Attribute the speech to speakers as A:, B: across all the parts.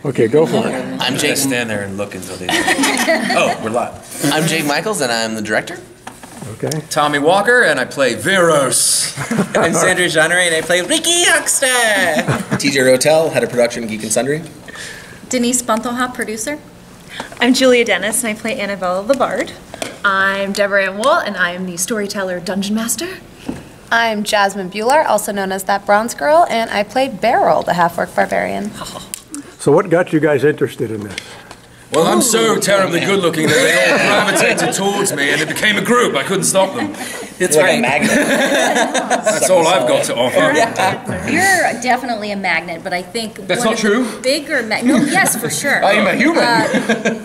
A: Okay, go for it.
B: I'm Jake.
C: Stand there and look until they. Oh, we're live.
B: I'm Jake Michaels, and I'm the director.
A: Okay.
C: Tommy Walker, and I play Veros.
D: I'm Sandra Genre, and I play Ricky Youngster.
B: TJ Rotel, head of production, Geek and Sundry.
E: Denise Buntelhop, producer.
F: I'm Julia Dennis, and I play Annabelle the Bard.
G: I'm Deborah Ann Woll, and I am the storyteller Dungeon Master.
H: I'm Jasmine Bueller, also known as That Bronze Girl, and I play Beryl, the half-orc barbarian.
A: So what got you guys interested in this?
C: Well, I'm so terribly good-looking that they all gravitated towards me, and it became a group. I couldn't stop them.
B: It's like a magnet.
C: That's all I've got to offer.
E: You're definitely a magnet, but I think
C: That's not true.
E: Bigger magnet. No, yes, for sure.
C: I am a human.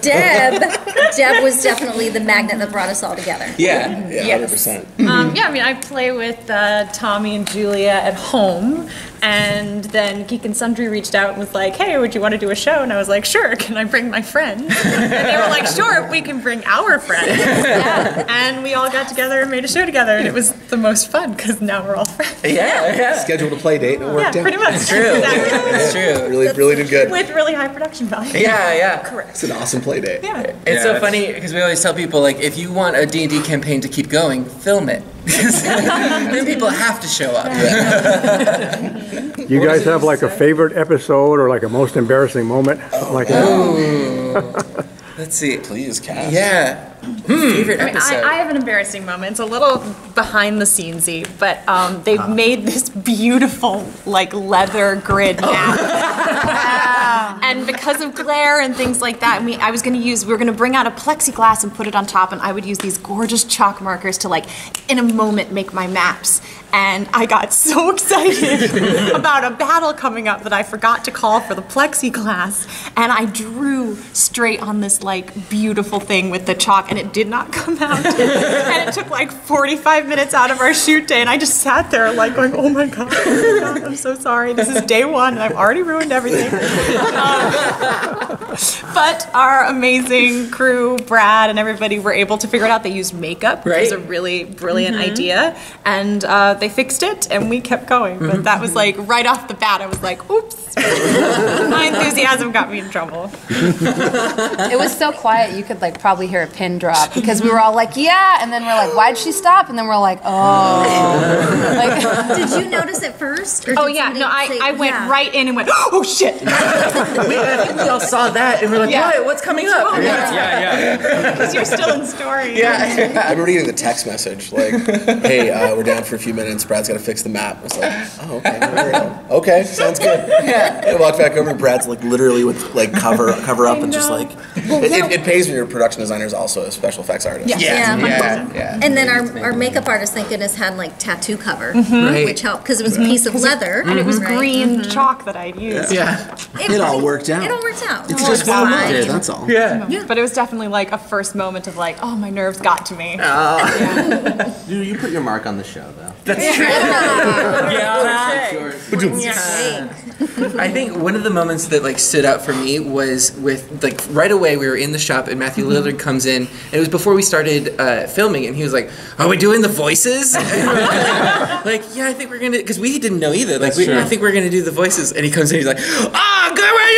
E: Deb was definitely the magnet that brought us all together.
B: Yeah, 100%.
F: Yeah, I mean, I play with Tommy and Julia at home, and then Geek and Sundry reached out and was like, hey, would you want to do a show? And I was like, sure, can I bring my friends? And they were like, sure, if we can bring our friends. Yeah. And we all got together and made a show together, and it was the most fun, because now we're all friends.
D: Yeah.
B: Scheduled a play date, and it worked out.
F: Pretty much.
D: It's true.
F: Exactly.
D: It's true.
B: Really did good.
F: With really high production value.
D: Yeah.
F: Correct.
B: It's an awesome play date.
F: Yeah.
D: It's so funny, because we always tell people, like, if you want a D&D campaign to keep going, film it. Then people have to show up.
A: You guys have like a favorite episode or like a most embarrassing moment? Like that?
D: Let's see.
B: Please, cast.
D: Yeah. Favorite
F: I mean,
D: episode.
F: I have an embarrassing moment. It's a little behind the scenesy, but they've made this beautiful like leather grid map. And because of glare and things like that, we were gonna bring out a plexiglass and put it on top, and I would use these gorgeous chalk markers to like in a moment make my maps. And I got so excited about a battle coming up that I forgot to call for the plexiglass, and I drew straight on this like beautiful thing with the chalk, and it did not come out. And it took like 45 minutes out of our shoot day, and I just sat there like going, oh my god, I'm so sorry, this is day one and I've already ruined everything. But our amazing crew, Brad and everybody, were able to figure it out. They used makeup, which was a really brilliant idea, and they fixed it, and we kept going. But that was like right off the bat, I was like, oops. My enthusiasm got me in trouble.
H: It was so quiet, you could like probably hear a pin drop, because we were all like, yeah, and then we're like, why'd she stop? And then we're like, oh. Like,
E: Did you notice it first? Or
F: Oh
E: did
F: yeah,
E: somebody
F: no,
E: say-
F: I went right in and went, oh shit.
D: I think we all saw that, and we're like, what? What's coming up?
C: Yeah.
F: Because you're still in story.
B: I remember getting the text message, like, hey, we're down for a few minutes, Brad's got to fix the map. I was like, oh, okay. Okay, sounds good. I walked back over, and Brad's like literally with like cover up and just like, it pays when your production designer is also a special effects artist.
E: Yeah. And then our makeup artist, thank goodness, had like tattoo cover,
D: Right.
E: which helped because it was a piece of leather.
F: And it was
E: right?
F: green chalk that I'd used.
D: Yeah.
B: It all worked out.
E: It all worked out.
B: It's just one
E: fine.
B: day, that's all.
D: Yeah.
F: But it was definitely like a first moment of like, oh, my nerves got to me.
I: You put your mark on the show, though.
D: That's true. I think one of the moments that like stood out for me was with like right away we were in the shop and Matthew Lillard comes in, and it was before we started filming, and he was like, "Are we doing the voices?" Like, yeah, I think we're gonna, because we didn't know either. Like, I think we're gonna do the voices, and he comes in, he's like, "Ah, good way!"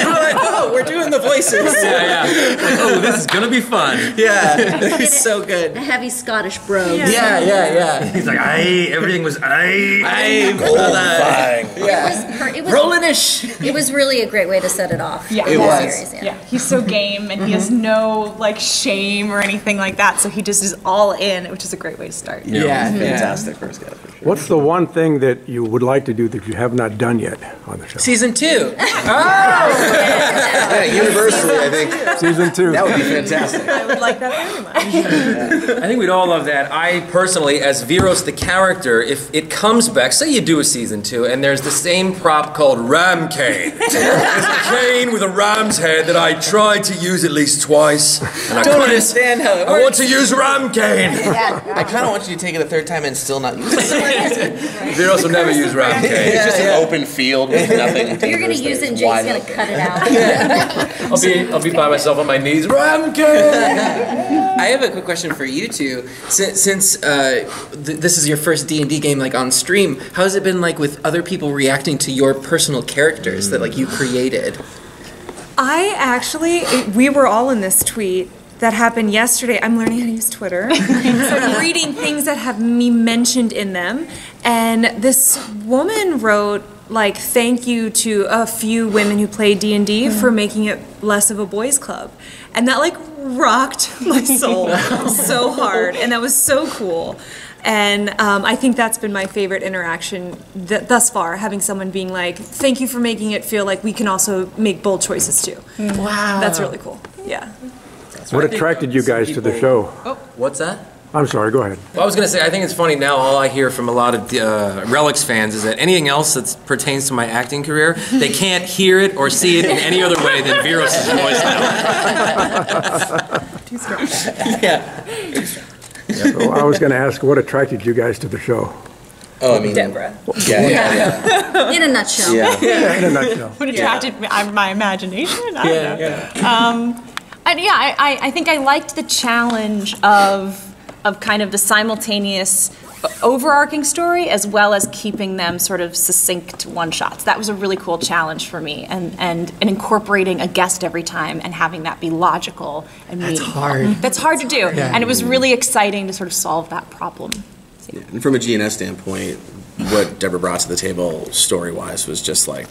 D: We're like, "Oh, we're doing the voices."
C: Yeah. Like, oh, this is gonna be fun.
D: Yeah, it's so good.
E: A heavy Scottish brogue.
D: Yeah.
C: He's like, everything was
E: It was
D: Rollinish.
E: It was really a great way to set it off.
F: Yeah,
D: It was.
E: Series,
F: Yeah, he's so game, and he has no like shame or anything like that. So he just is all in, which is a great way to start.
D: Yeah,
B: Fantastic first guy, for sure.
A: What's the one thing that you would like to do that you have not done yet on the show?
D: Season 2.
B: Yeah, universally, I think
A: Season 2.
B: that would be fantastic.
F: I would like that very much.
C: I think we'd all love that. I personally, as Veros the character, if it comes back, say you do a season 2, and there's the same prop called Ram Cane. It's a cane with a ram's head that I tried to use at least twice, and I
D: Don't
C: couldn't.
D: understand how it
C: I want
D: works.
C: to use Ram Cane.
D: I kind of want you to take it a third time and still not use it.
C: Zeros will never use ram cane.
B: It's just an open field with nothing.
E: You're gonna use it and Jake's
B: Wide
E: gonna
B: open.
E: cut it out.
C: I'll be by myself on my knees. Ram cane.
D: I have a quick question for you two. Since this is your first D&D game like on stream, how has it been like with other people reacting to your personal characters that like you created?
F: We were all in this tweet that happened yesterday. I'm learning how to use Twitter. So I'm reading things that have me mentioned in them. And this woman wrote, like, thank you to a few women who play D&D for making it less of a boys' club. And that, like, rocked my soul so hard. And that was so cool. And I think that's been my favorite interaction thus far, having someone being like, thank you for making it feel like we can also make bold choices too.
D: Wow.
F: That's really cool. Yeah.
A: What attracted you guys to the show?
C: What's that?
A: I'm sorry, go ahead.
C: Well, I was going to say, I think it's funny now, all I hear from a lot of Relics fans is that anything else that pertains to my acting career, they can't hear it or see it in any other way than Viros' voice now.
F: Too strong.
D: Yeah.
A: So I was going to ask, what attracted you guys to the show?
B: Oh, I mean,
F: Deborah.
B: Yeah.
E: In a nutshell.
B: Yeah.
A: In a nutshell.
F: What attracted my imagination? I don't know. I think I liked the challenge of kind of the simultaneous overarching story as well as keeping them sort of succinct one-shots. That was a really cool challenge for me, and incorporating a guest every time and having that be logical and meaningful.
D: hard.
F: That's hard to do, and it was really exciting to sort of solve that problem.
B: And from a GNS standpoint, what Deborah brought to the table story-wise was just like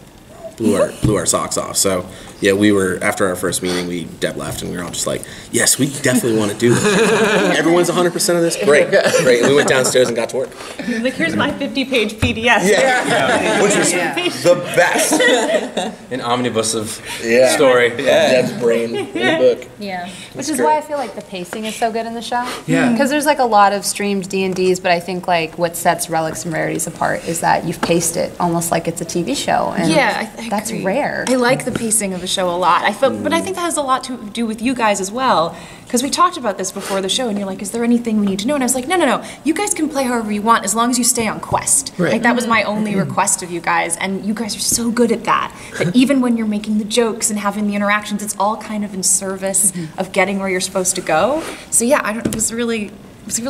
B: blew our socks off. So yeah, we were, after our first meeting, Deb left and we were all just like, yes, we definitely want to do this. Everyone's 100% of this? Great. And we went downstairs and got to work.
F: Like, here's my 50-page PDF.
B: Which was the best.
C: An omnibus of
B: Yeah.
C: story.
B: Deb's brain in the book.
E: Yeah.
H: Which is why I feel like the pacing is so good in the show.
D: Yeah.
H: Because there's like a lot of streamed D&Ds, but I think like what sets Relics and Rarities apart is that you've paced it almost like it's a TV show. And
G: Yeah, I
H: that's
G: agree.
H: rare.
G: I like the pacing of the show a lot. But I think that has a lot to do with you guys as well. Because we talked about this before the show, and you're like, is there anything we need to know? And I was like, no. You guys can play however you want as long as you stay on quest.
D: Right.
G: Like, that was my only request of you guys, and you guys are so good at that. That even when you're making the jokes and having the interactions, it's all kind of in service of getting where you're supposed to go. So yeah, it was a really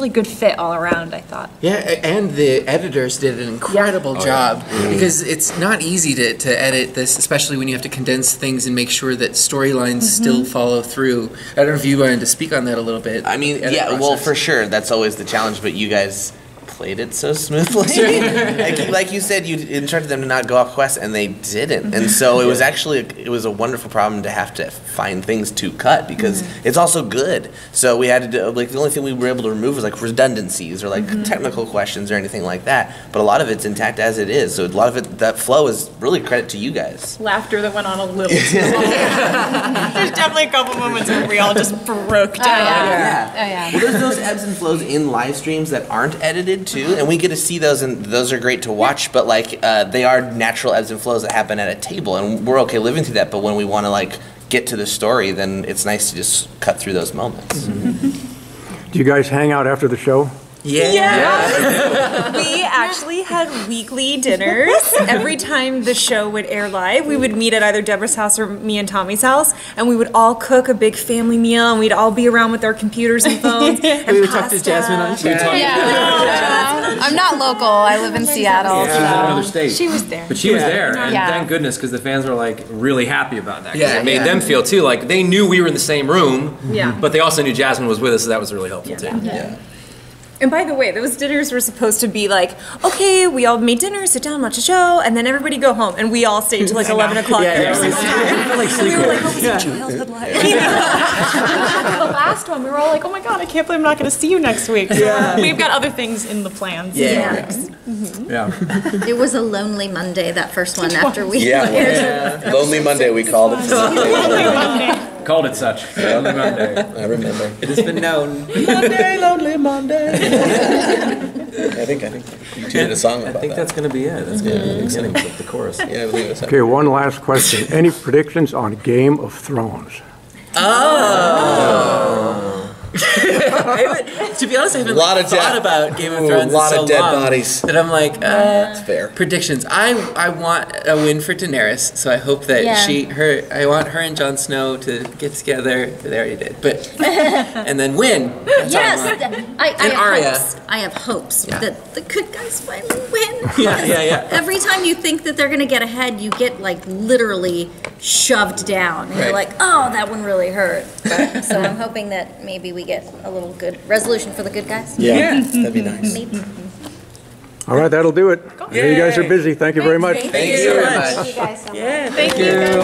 G: good fit all around, I thought.
D: Yeah, and the editors did an incredible job because it's not easy to edit this, especially when you have to condense things and make sure that storylines still follow through. I don't know if you wanted to speak on that a little bit.
I: I mean,
D: Edit
I: yeah, well,
D: process.
I: for sure, that's always the challenge, but you guys played it so smoothly. like you said, you instructed them to not go off quest, and they didn't. And so it was actually, it was a wonderful problem to have to find things to cut because it's also good. So we had to do, like, the only thing we were able to remove was like redundancies or like technical questions or anything like that. But a lot of it's intact as it is. So a lot of it, that flow is really credit to you guys.
F: Laughter that went on a little too long. There's definitely a couple moments where we all just broke down.
I: Well, there's those ebbs and flows in live streams that aren't edited too, and we get to see those, and those are great to watch. But like, they are natural ebbs and flows that happen at a table, and we're okay living through that. But when we want to like get to the story, then it's nice to just cut through those moments.
A: Do you guys hang out after the show?
F: Yeah. We actually had weekly dinners. Every time the show would air live, we would meet at either Deborah's house or me and Tommy's house, and we would all cook a big family meal, and we'd all be around with our computers and phones. And
D: we would talk to Jasmine on chat.
H: I'm not local. I live in Seattle.
C: She was in another state.
F: She was there.
C: But she was there, and
H: Yeah.
C: thank goodness, because the fans were like really happy about that. 'Cause
D: Yeah,
C: it made
D: yeah.
C: them feel too like they knew we were in the same room.
F: Yeah.
C: But they also knew Jasmine was with us, so that was really helpful too.
F: And by the way, those dinners were supposed to be like, okay, we all made dinner, sit down, watch a show, and then everybody go home. And we all stayed till like 11 o'clock.
D: Yeah,
F: the
D: yeah,
F: next time. And we were like, oh, it's a childhood life. The last one, we were all like, oh my god, I can't believe I'm not going to see you next week. So we've got other things in the plans.
D: Yeah.
C: Yeah.
E: It was a lonely Monday, that first one, after we
B: Lonely Monday, we called it.
C: Called it such. Lonely Monday.
B: I remember.
D: It has been known.
B: Monday, lonely Monday. I think you did a song about
C: I think
B: that.
C: that's going to be it. That's going to be the beginning of the chorus.
B: Yeah, I believe it's
A: Okay, one last question. Any predictions on Game of Thrones?
D: To be honest, I haven't
B: Lot of
D: thought
B: death.
D: about Game of
B: Ooh,
D: Thrones
B: lot
D: in so
B: of dead
D: long
B: bodies.
D: that I'm like,
B: That's fair.
D: predictions. I want a win for Daenerys, so I hope that I want her and Jon Snow to get together. They already did, but and then win. That's all I want.
E: Yes, I
D: And
E: have
D: Arya.
E: hopes. I have hopes
D: Yeah.
E: that the good guys finally win.
D: Yeah.
E: Every time you think that they're gonna get ahead, you get like literally shoved down, and you're
D: Right.
E: like, oh, that one really hurt. But, so I'm hoping that maybe we get a little good resolution for the good guys.
B: Yeah, that'd be nice.
E: Maybe.
A: All right, that'll do it. I know you guys are
D: Yay.
A: busy. Thank you very much.
E: Thank
D: Thank
E: you.
D: you very
H: Thank
D: much.
H: you guys so much.
D: Yeah, thank you.